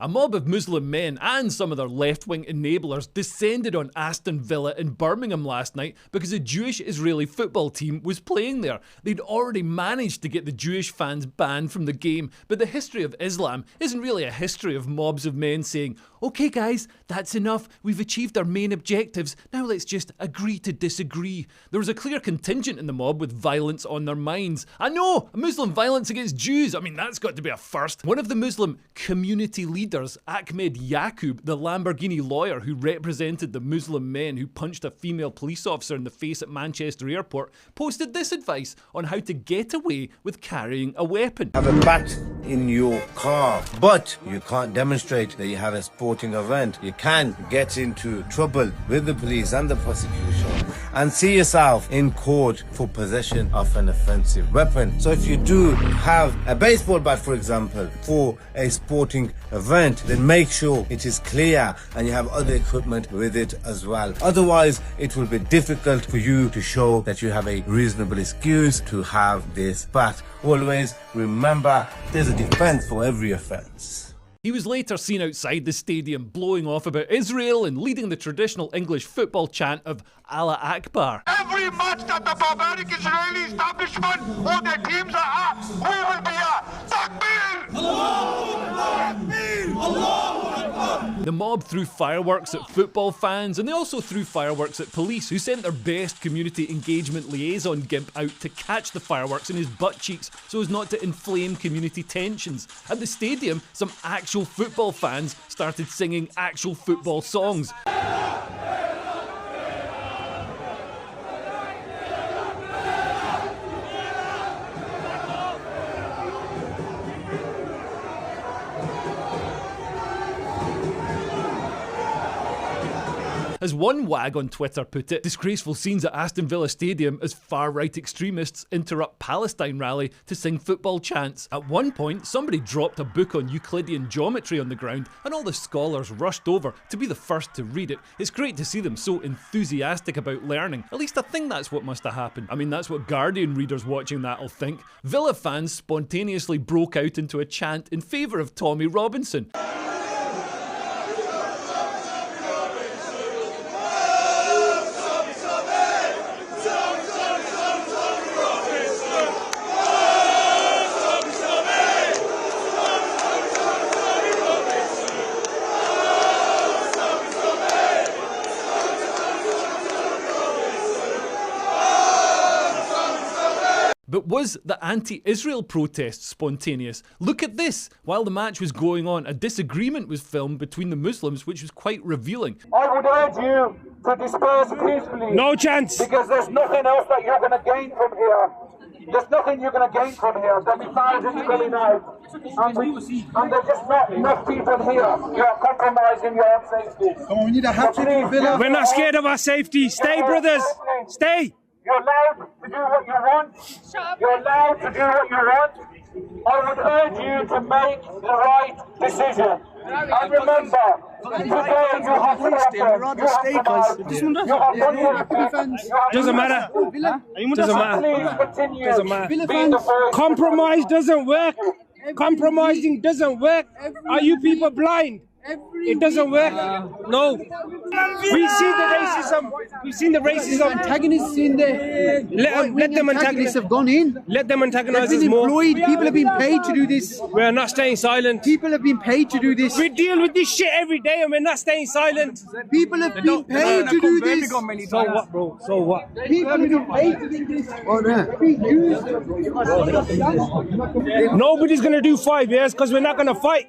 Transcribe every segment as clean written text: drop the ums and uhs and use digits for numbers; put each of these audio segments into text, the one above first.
A mob of Muslim men and some of their left-wing enablers descended on Aston Villa in Birmingham last night because a Jewish Israeli football team was playing there. They'd already managed to get the Jewish fans banned from the game, but the history of Islam isn't really a history of mobs of men saying, "Okay guys, that's enough, we've achieved our main objectives, now let's just agree to disagree." There was a clear contingent in the mob with violence on their minds. I know, Muslim violence against Jews, I mean that's got to be a first. One of the Muslim community leaders, Ahmed Yaqub, the Lamborghini lawyer who represented the Muslim men who punched a female police officer in the face at Manchester Airport, posted this advice on how to get away with carrying a weapon. Have a bat in your car, but you can't demonstrate that you have a sporting event. You can get into trouble with the police and the prosecution and see yourself in court for possession of an offensive weapon. So if you do have a baseball bat, for example, for a sporting event, then make sure it is clear and you have other equipment with it as well. Otherwise, it will be difficult for you to show that you have a reasonable excuse to have this bat. Always remember, there's a defense for every offense. He was later seen outside the stadium blowing off about Israel and leading the traditional English football chant of Allah Akbar. Every match that the barbaric Israeli establishment or their teams are at, we will be at. Takbir! Allahu Akbar! Allahu Akbar! The mob threw fireworks at football fans and they also threw fireworks at police, who sent their best community engagement liaison gimp out to catch the fireworks in his butt cheeks so as not to inflame community tensions. At the stadium, some actual football fans started singing actual football songs. As one wag on Twitter put it, disgraceful scenes at Aston Villa Stadium as far-right extremists interrupt Palestine rally to sing football chants. At one point, somebody dropped a book on Euclidean geometry on the ground and all the scholars rushed over to be the first to read it. It's great to see them so enthusiastic about learning. At least I think that's what must have happened. I mean, that's what Guardian readers watching that'll think. Villa fans spontaneously broke out into a chant in favour of Tommy Robinson. But was the anti-Israel protest spontaneous? Look at this! While the match was going on, a disagreement was filmed between the Muslims which was quite revealing. I would urge you to disperse peacefully. No chance! Because there's nothing else that you're going to gain from here. There's nothing you're going to gain from here. There'll be thousands coming out. And there's just not enough people here. You're compromising your own safety. We need a hat-trick, Villa. We're not scared of our safety. Stay, brothers! Stay! You're allowed to do what you want. You're allowed to do what you want. I would urge you to make the right decision. And remember, today you have Doesn't matter. Doesn't matter. Compromise doesn't work. Compromising doesn't work. Are you people blind? It doesn't work. No. We've seen the racism. We've seen the racism. Antagonists in there. Let them antagonists have gone in. Let them antagonize They've us been more. employed. People have been paid to do this. We're not staying silent. People have been paid to do this. We deal with this shit every day and we're not staying silent. People have been paid to do this. So what, bro? So what? People have been paid to do this. Oh, no. Nobody's going to do 5 years because we're not going to fight.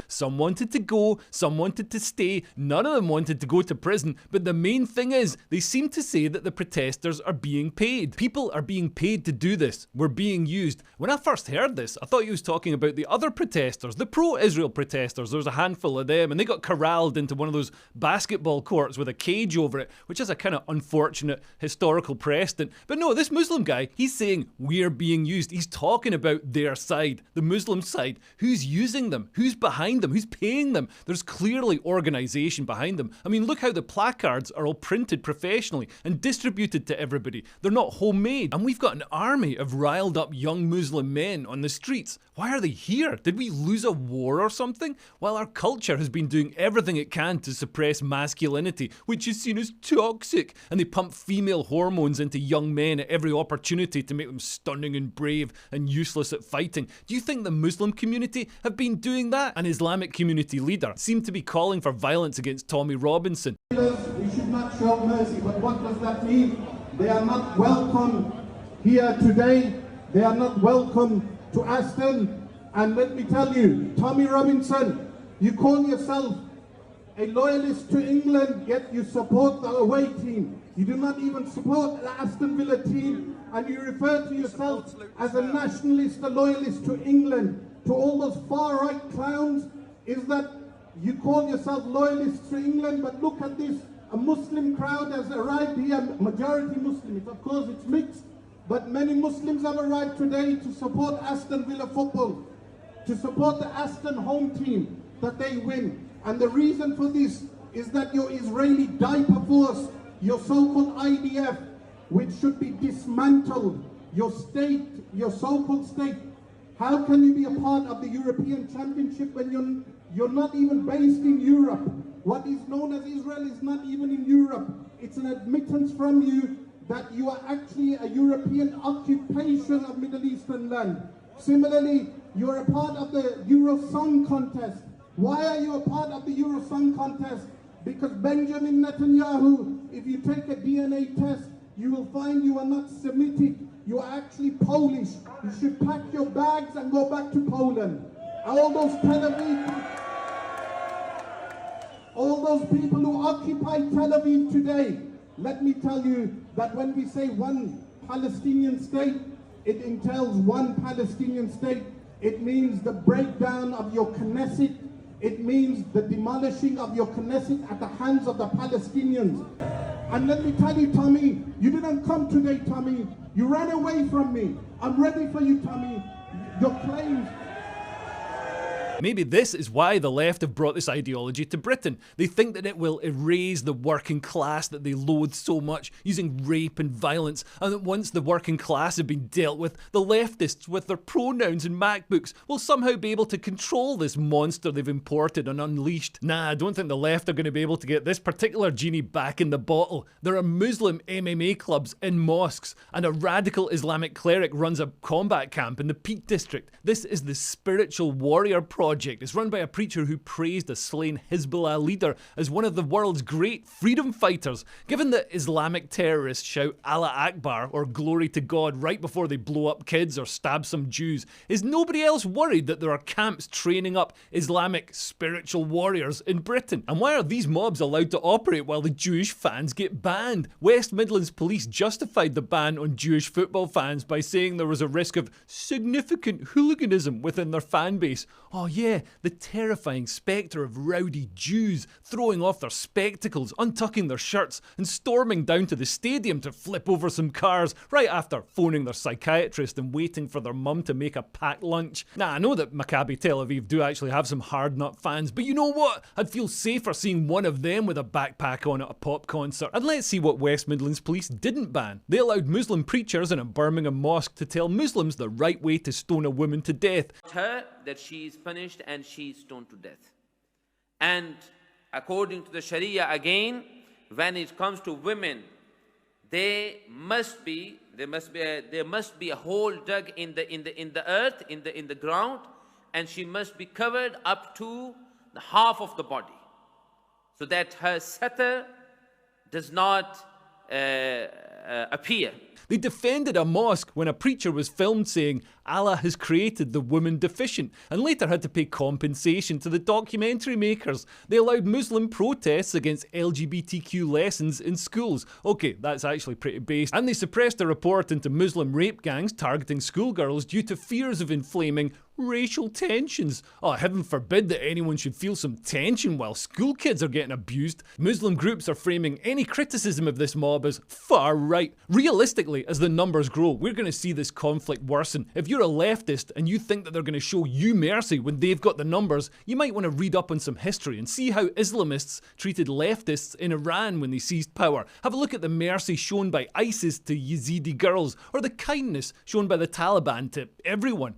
Some wanted to go, some wanted to stay, none of them wanted to go to prison, but the main thing is, they seem to say that the protesters are being paid. People are being paid to do this. We're being used. When I first heard this, I thought he was talking about the other protesters, the pro-Israel protesters. There was a handful of them, and they got corralled into one of those basketball courts with a cage over it, which is a kind of unfortunate historical precedent. But no, this Muslim guy, he's saying we're being used. He's talking about their side, the Muslim side. Who's using them? Who's behind behind them? Who's paying them? There's clearly organisation behind them. I mean, look how the placards are all printed professionally and distributed to everybody. They're not homemade. And we've got an army of riled up young Muslim men on the streets. Why are they here? Did we lose a war or something? While our culture has been doing everything it can to suppress masculinity, which is seen as toxic, and they pump female hormones into young men at every opportunity to make them stunning and brave and useless at fighting. Do you think the Muslim community have been doing that? An Islamic community leader seemed to be calling for violence against Tommy Robinson. We should not show mercy, but what does that mean? They are not welcome here today. They are not welcome to Aston. And let me tell you, Tommy Robinson, you call yourself a loyalist to England, yet you support the away team. You do not even support the Aston Villa team, and you refer to yourself as a nationalist, a loyalist to England. To all those far-right clowns, is that you call yourself loyalists to England, but look at this. A Muslim crowd has arrived here, majority Muslims. Of course, it's mixed, but many Muslims have arrived today to support Aston Villa football, to support the Aston home team, that they win. And the reason for this is that your Israeli diaper force, your so-called IDF, which should be dismantled, your state, your so-called state, how can you be a part of the European Championship when you're not even based in Europe? What is known as Israel is not even in Europe. It's an admittance from you that you are actually a European occupation of Middle Eastern land. Similarly, you're a part of the Euro Song Contest. Why are you a part of the Euro Song Contest? Because Benjamin Netanyahu, if you take a DNA test, you will find you are not Semitic, you are actually Polish. You should pack your bags and go back to Poland. All those people who occupy Tel Aviv today, let me tell you that when we say one Palestinian state, it entails one Palestinian state. It means the breakdown of your Knesset. It means the demolishing of your Knesset at the hands of the Palestinians. And let me tell you, Tommy, you didn't come today, Tommy. You ran away from me. I'm ready for you, Tommy. Your claims. Maybe this is why the left have brought this ideology to Britain. They think that it will erase the working class that they loathe so much, using rape and violence, and that once the working class have been dealt with, the leftists with their pronouns and MacBooks will somehow be able to control this monster they've imported and unleashed. Nah, I don't think the left are going to be able to get this particular genie back in the bottle. There are Muslim MMA clubs in mosques, and a radical Islamic cleric runs a combat camp in the Peak District. This is the Spiritual Warrior Project. It's run by a preacher who praised a slain Hezbollah leader as one of the world's great freedom fighters. Given that Islamic terrorists shout Allah Akbar or glory to God right before they blow up kids or stab some Jews, is nobody else worried that there are camps training up Islamic spiritual warriors in Britain? And why are these mobs allowed to operate while the Jewish fans get banned? West Midlands police justified the ban on Jewish football fans by saying there was a risk of significant hooliganism within their fan base. Oh yeah, the terrifying spectre of rowdy Jews throwing off their spectacles, untucking their shirts, and storming down to the stadium to flip over some cars right after phoning their psychiatrist and waiting for their mum to make a packed lunch. Now, I know that Maccabi Tel Aviv do actually have some hard nut fans, but you know what? I'd feel safer seeing one of them with a backpack on at a pop concert. And let's see what West Midlands police didn't ban. They allowed Muslim preachers in a Birmingham mosque to tell Muslims the right way to stone a woman to death. Her that she is punished and she is stoned to death. And according to the Sharia again, when it comes to women, there must be a hole dug in the earth, in the ground, and she must be covered up to the half of the body, so that her satar does not appear. They defended a mosque when a preacher was filmed saying Allah has created the woman deficient, and later had to pay compensation to the documentary makers. They allowed Muslim protests against LGBTQ lessons in schools. Okay, that's actually pretty base. And they suppressed a report into Muslim rape gangs targeting schoolgirls due to fears of inflaming racial tensions. Oh, heaven forbid that anyone should feel some tension while school kids are getting abused. Muslim groups are framing any criticism of this mob as far right. right. Realistically, as the numbers grow, we're going to see this conflict worsen. If you're a leftist and you think that they're going to show you mercy when they've got the numbers, you might want to read up on some history and see how Islamists treated leftists in Iran when they seized power. Have a look at the mercy shown by ISIS to Yazidi girls, or the kindness shown by the Taliban to everyone.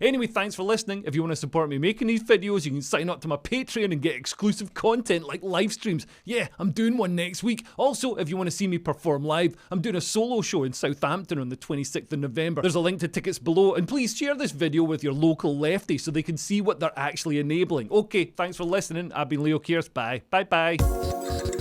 Anyway, thanks for listening. If you want to support me making these videos, you can sign up to my Patreon and get exclusive content like live streams. Yeah, I'm doing one next week. Also, if you want to see me perform live, I'm doing a solo show in Southampton on the 26th of November. There's a link to tickets below, and please share this video with your local lefty so they can see what they're actually enabling. Okay, thanks for listening. I've been Leo Kears. Bye. Bye-bye.